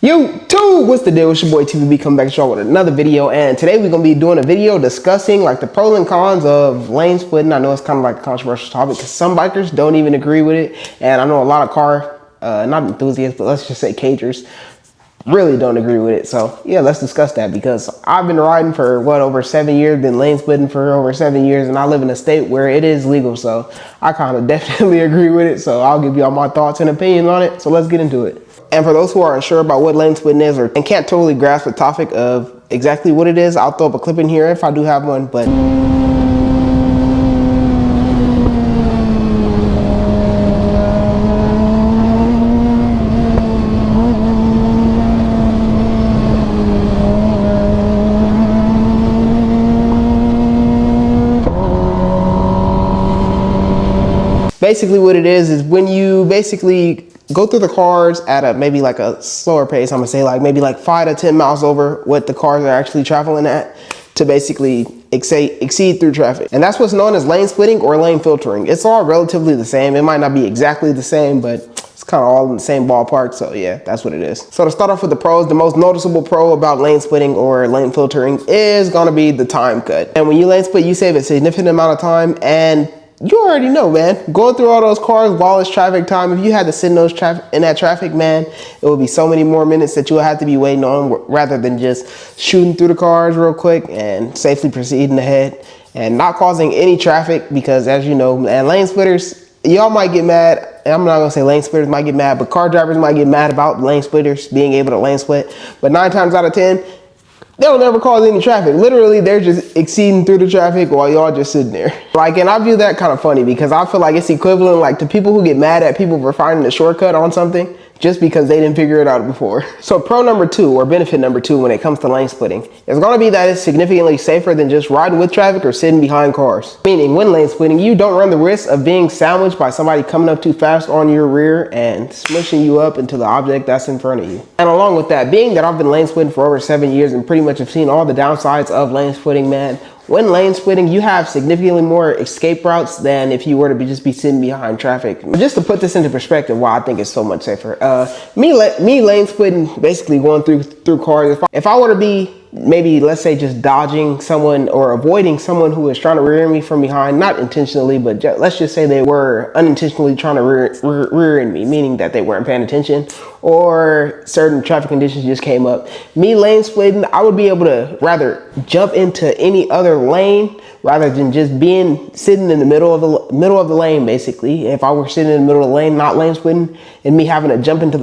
YouTube, what's the deal? It's your boy TVB coming back to y'all with another video, and today we're gonna be doing a video discussing like the pros and cons of lane splitting. I know it's kind of like a controversial topic because some bikers don't even agree with it, and I know a lot of car not enthusiasts, but let's just say cagers really don't agree with it. So yeah, let's discuss that because I've been riding for over 7 years, been lane splitting for over 7 years, and I live in a state where it is legal, so I kind of definitely agree with it. So I'll give you all my thoughts and opinions on it, so let's get into it. And for those who are unsure about what lane splitting is and can't totally grasp the topic of exactly what it is, I'll throw up a clip in here if I do have one, but basically what it is when you basically go through the cars at maybe like a slower pace. I'm gonna say like maybe like 5 to 10 miles over what the cars are actually traveling at to basically exceed through traffic. And that's what's known as lane splitting or lane filtering. It's all relatively the same. It might not be exactly the same, but it's kind of all in the same ballpark. So yeah, that's what it is. So to start off with the pros, the most noticeable pro about lane splitting or lane filtering is gonna be the time cut. And when you lane split, you save a significant amount of time, and you already know, man, going through all those cars while it's traffic time, if you had to sit in that traffic, man, it would be so many more minutes that you would have to be waiting on rather than just shooting through the cars real quick and safely proceeding ahead and not causing any traffic. Because as you know, man, lane splitters, y'all might get mad. I'm not gonna say lane splitters might get mad, but car drivers might get mad about lane splitters being able to lane split. But 9 times out of 10, they'll never cause any traffic. Literally, they're just exceeding through the traffic while y'all just sitting there. Like, and I view that kind of funny because I feel like it's equivalent like to people who get mad at people for finding a shortcut on something just because they didn't figure it out before. So pro number 2 or benefit number 2 when it comes to lane splitting is gonna be that it's significantly safer than just riding with traffic or sitting behind cars. Meaning when lane splitting, you don't run the risk of being sandwiched by somebody coming up too fast on your rear and smushing you up into the object that's in front of you. And along with that, being that I've been lane splitting for over 7 years and pretty much have seen all the downsides of lane splitting, man, when lane splitting, you have significantly more escape routes than if you were to just be sitting behind traffic. Just to put this into perspective, why I think it's so much safer. Me lane splitting, basically going through cars. If I were to be maybe, let's say, just dodging someone or avoiding someone who is trying to rear me from behind, not intentionally, but let's just say they were unintentionally trying to rear end me, meaning that they weren't paying attention or certain traffic conditions just came up. Me lane splitting, I would be able to rather jump into any other lane rather than just sitting in the middle of the lane. Basically, if I were sitting in the middle of the lane, not lane splitting, and me having to jump into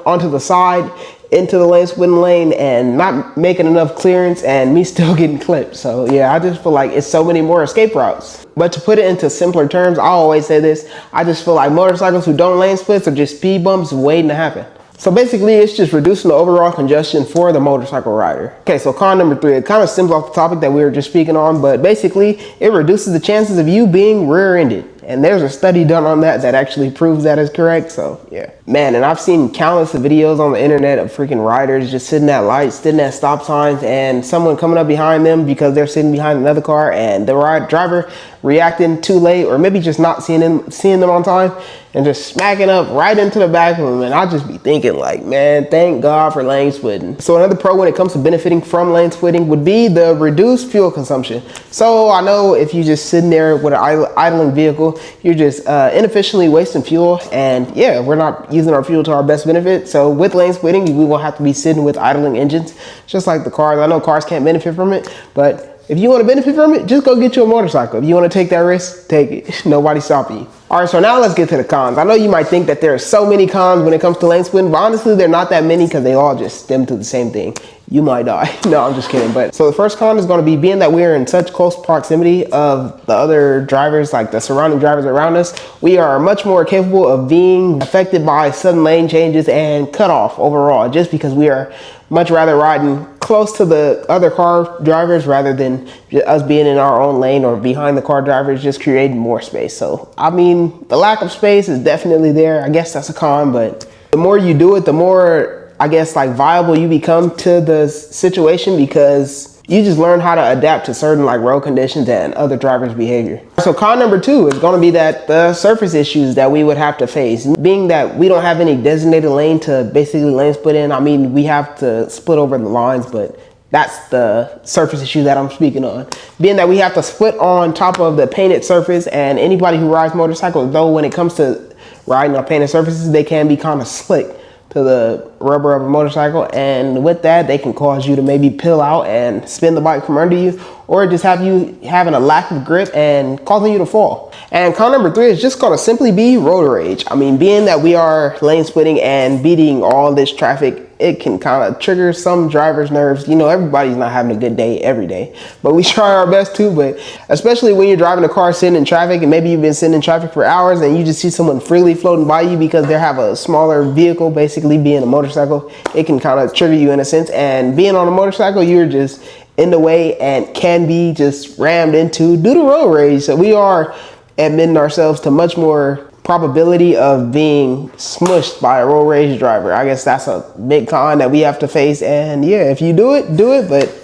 onto the side into the lane splitting lane and not making enough clearance and me still getting clipped. So yeah, I just feel like it's so many more escape routes. But to put it into simpler terms, I always say this, I just feel like motorcycles who don't lane splits are just speed bumps waiting to happen. So basically, it's just reducing the overall congestion for the motorcycle rider. Okay, so con number 3, it kind of stems off the topic that we were just speaking on, but basically, it reduces the chances of you being rear-ended. And there's a study done on that actually proves that is correct, so yeah. Man, and I've seen countless of videos on the internet of freaking riders just sitting at lights, sitting at stop signs, and someone coming up behind them because they're sitting behind another car, and the driver reacting too late or maybe just not seeing them on time and just smacking up right into the back of them. And I just be thinking like, man, thank God for lane splitting. So another pro when it comes to benefiting from lane splitting would be the reduced fuel consumption. So I know if you're just sitting there with an idling vehicle, you're just inefficiently wasting fuel, and yeah, we're not using our fuel to our best benefit. So with lane splitting, we will have to be sitting with idling engines, just like the cars. I know cars can't benefit from it, but if you want to benefit from it, just go get you a motorcycle. If you want to take that risk, take it. Nobody's stopping you. All right, so now let's get to the cons. I know you might think that there are so many cons when it comes to lane splitting, but honestly, they're not that many because they all just stem to the same thing. You might die. No, I'm just kidding. But so the first con is going to be being that we're in such close proximity of the other drivers, like the surrounding drivers around us, we are much more capable of being affected by sudden lane changes and cut off overall, just because we are much rather riding close to the other car drivers rather than us being in our own lane or behind the car drivers, just creating more space. So, I mean, the lack of space is definitely there. I guess that's a con, but the more you do it, the more, I guess, like viable you become to the situation, because You just learn how to adapt to certain like road conditions and other drivers' behavior. So con number 2 is going to be that the surface issues that we would have to face. Being that we don't have any designated lane to basically lane split in, I mean, we have to split over the lines, but that's the surface issue that I'm speaking on. Being that we have to split on top of the painted surface, and anybody who rides motorcycles, though when it comes to riding on painted surfaces, they can be kind of slick to the rubber of a motorcycle, and with that they can cause you to maybe peel out and spin the bike from under you, or just have you having a lack of grip and causing you to fall. And con number 3 is just gonna simply be road rage. I mean, being that we are lane splitting and beating all this traffic, it can kind of trigger some drivers' nerves. You know, everybody's not having a good day every day, but we try our best to. But especially when you're driving a car sitting in traffic, and maybe you've been sitting in traffic for hours and you just see someone freely floating by you because they have a smaller vehicle, basically being a motorcycle, it can kind of trigger you in a sense. And being on a motorcycle, you're just in the way and can be just rammed into due to road rage. So we are admitting ourselves to much more probability of being smushed by a road rage driver. I guess that's a big con that we have to face. And yeah, if you do it, but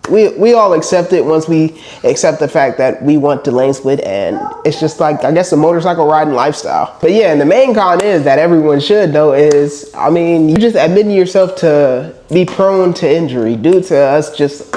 we all accept it once we accept the fact that we want to lane split, and it's just like, I guess, a motorcycle riding lifestyle. But yeah, and the main con is that everyone should know is, I mean, you just admitting yourself to be prone to injury due to us just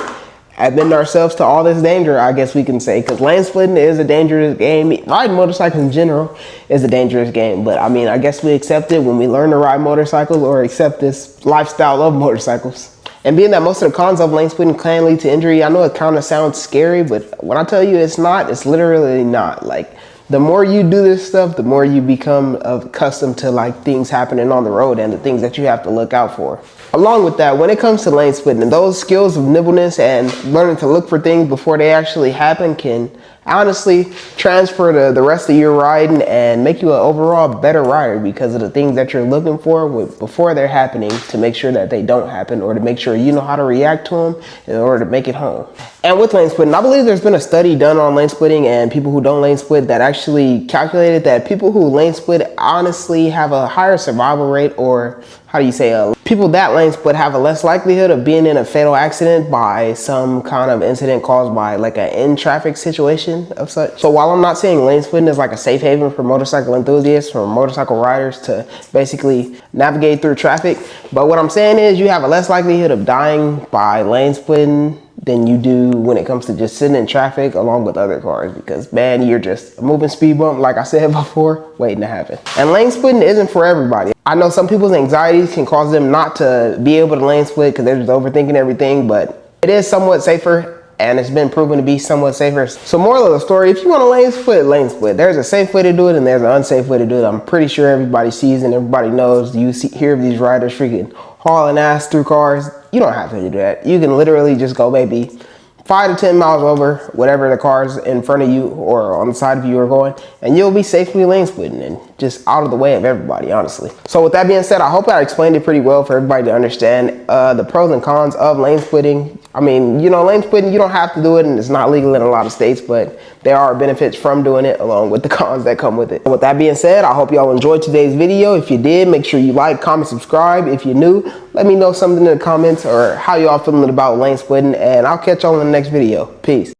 admitting ourselves to all this danger, I guess we can say, because lane splitting is a dangerous game. Riding motorcycles in general is a dangerous game, but I mean, I guess we accept it when we learn to ride motorcycles or accept this lifestyle of motorcycles. And being that most of the cons of lane splitting can lead to injury, I know it kind of sounds scary, but when I tell you it's not, it's literally not. Like, the more you do this stuff, the more you become accustomed to like things happening on the road and the things that you have to look out for. Along with that, when it comes to lane splitting, those skills of nimbleness and learning to look for things before they actually happen can honestly transfer to the rest of your riding and make you an overall better rider because of the things that you're looking for before they're happening, to make sure that they don't happen, or to make sure you know how to react to them in order to make it home. And with lane splitting, I believe there's been a study done on lane splitting and people who don't lane split that actually calculated that people who lane split honestly have a higher survival rate, or how do you say, people that lane split have a less likelihood of being in a fatal accident by some kind of incident caused by like an in-traffic situation of such. So while I'm not saying lane splitting is like a safe haven for motorcycle enthusiasts or motorcycle riders to basically navigate through traffic, but what I'm saying is you have a less likelihood of dying by lane splitting than you do when it comes to just sitting in traffic along with other cars, because man, you're just a moving speed bump, like I said before, waiting to happen. And lane splitting isn't for everybody. I know some people's anxieties can cause them not to be able to lane split because they're just overthinking everything, but it is somewhat safer, and it's been proven to be somewhat safer. So moral of the story, if you want to lane split, lane split. There's a safe way to do it and there's an unsafe way to do it. I'm pretty sure everybody sees and everybody knows. You hear of these riders freaking hauling ass through cars. You don't have to do that. You can literally just go maybe 5 to 10 miles over whatever the cars in front of you or on the side of you are going, and you'll be safely lane splitting and just out of the way of everybody, honestly. So with that being said, I hope I explained it pretty well for everybody to understand the pros and cons of lane splitting. I mean, you know, lane splitting, you don't have to do it and it's not legal in a lot of states, but there are benefits from doing it along with the cons that come with it. With that being said, I hope y'all enjoyed today's video. If you did, make sure you like, comment, subscribe. If you're new, let me know something in the comments or how y'all feeling about lane splitting, and I'll catch y'all in the next video. Peace.